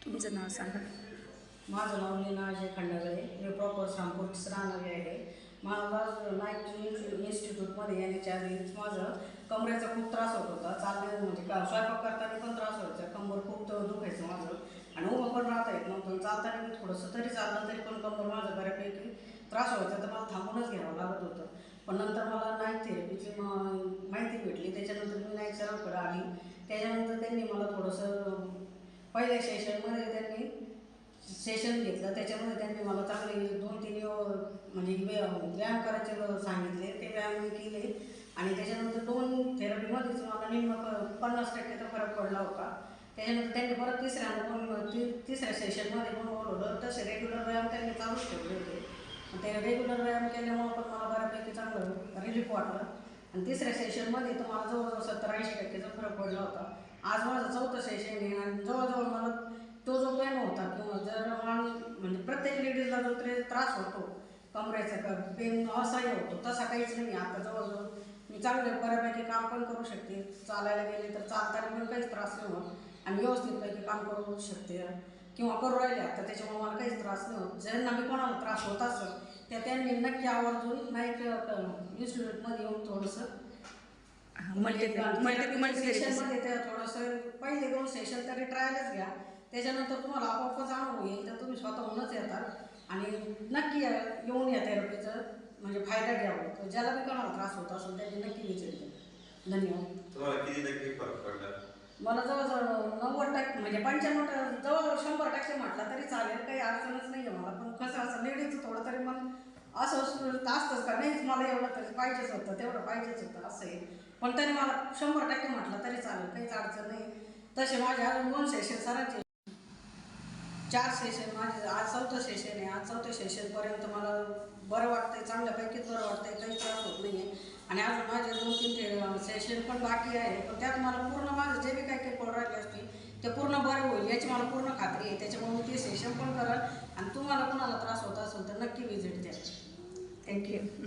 तुमचं नाव सांगा. माझं नाव लीना अजय खंडागळे. मी प्रॉपर रामपूरचीच राहणारी आहे. मला नाईट इन्स्टिट्यूटमध्ये येण्याच्या आधीच माझं कमरेचा खूप त्रास होत होता. चालणे म्हणजे स्वयंपाक करताना पण त्रास व्हायचा, कंबर खूप दुखायचं माझं आणि उभं पण राहता येत नव्हतं. चालताना मी थोडंसं तरी चाललं तरी पण कंबर माझं बऱ्यापैकी त्रास व्हायचा, तर मला थांबूनच घ्यावं लागत होतं. पण नंतर मला नाईट थेरपीची माहिती भेटली. त्याच्यानंतर मी नाईट सरांकडे आली. त्याच्यानंतर त्यांनी मला थोडंसं पहिल्या सेशनमध्ये त्यांनी सेशन घेतलं. त्याच्यामध्ये त्यांनी मला चांगले 2-3 म्हणजे व्यायाम करायचे सांगितले. ते व्यायाम मी केले आणि त्याच्यानंतर 2 थेरपीमध्येच मला निम्म 50% तर फरक पडला होता. त्याच्यानंतर त्यांनी परत तिसऱ्या सेशनमध्ये पण बोलवलं. तसे रेग्युलर व्यायाम त्यांनी चालूच ठेवले होते. ते रेग्युलर व्यायाम केल्यामुळं पण मला बऱ्यापैकी चांगलं रिलीफ वाटलं आणि तिसऱ्या सेशनमध्ये तर मला जवळजवळ 70-80%चा फरक पडला होता. आज माझं 4थं सेशन आहे आणि जवळजवळ मला तो जो पेन होता किंवा जर म्हणजे प्रत्येक लेडीजला जो त्रास होतो कमरेचा पेन असह्य होतो, तसा काहीच नाही. आता जवळजवळ मी चांगले बऱ्यापैकी काम पण करू शकते. चालायला गेले तर चालताना पण काहीच त्रास नाही होत आणि व्यवस्थितपैकी काम करू शकते किंवा करू राहिले. आता त्याच्यामुळे मला काहीच त्रास नाही होत. ज्यांना मी कोणाला त्रास होत असेल त्या त्यांनी नक्की आवर्जून नाईट इन्स्टिट्यूटमध्ये येऊन थोडंसं सेशनमध्ये ते थोडंसं पहिले 2 सेशन तरी ट्रायलच घ्या. त्याच्यानंतर तुम्हाला आपोआपच अनुभव येईल, तर तुम्ही स्वतःहूनच येतात आणि नक्की येऊन या थेरपीचं म्हणजे फायदा घ्यावा. ज्याला बी कोणाला त्रास होत असेल त्यांनी नक्की विचार द्या. धन्यवाद. तुम्हाला किती टक्के फरक पडला? मला जवळजवळ 90% म्हणजे 95% जवळजवळ 100% म्हटलं तरी चालेल. काही अडचणच नाही आहे मला. पण कसं असं लेडीजचं थोडं तरी मग असं असतंच का नाहीच मला एवढं तरी पाहिजेच होतं, तेवढं पाहिजेच होतं असं आहे. पण तरी मला 100% म्हटलं तरी चालेल, काहीच अडचण नाही. तसे माझे अजून 2 सेशन सरांचे 4 सेशन माझे आज 4थं सेशन आहे. आज 4थ्या सेशनपर्यंत मला बरं वाटतंय, चांगल्यापैकीच बरं वाटतंय, काही त्रास होत नाही आहे आणि अजून माझे 2-3 सेशन पण बाकी आहे. पण त्यात मला पूर्ण माझं जे बी काही पडू राहिले असतील ते पूर्ण बरं होईल याची मला पूर्ण खात्री आहे. त्याच्यामुळे मी ते सेशन पण करेल आणि तुम्हाला कोणाला त्रास होत असेल तर नक्की व्हिजिट द्या. थँक्यू.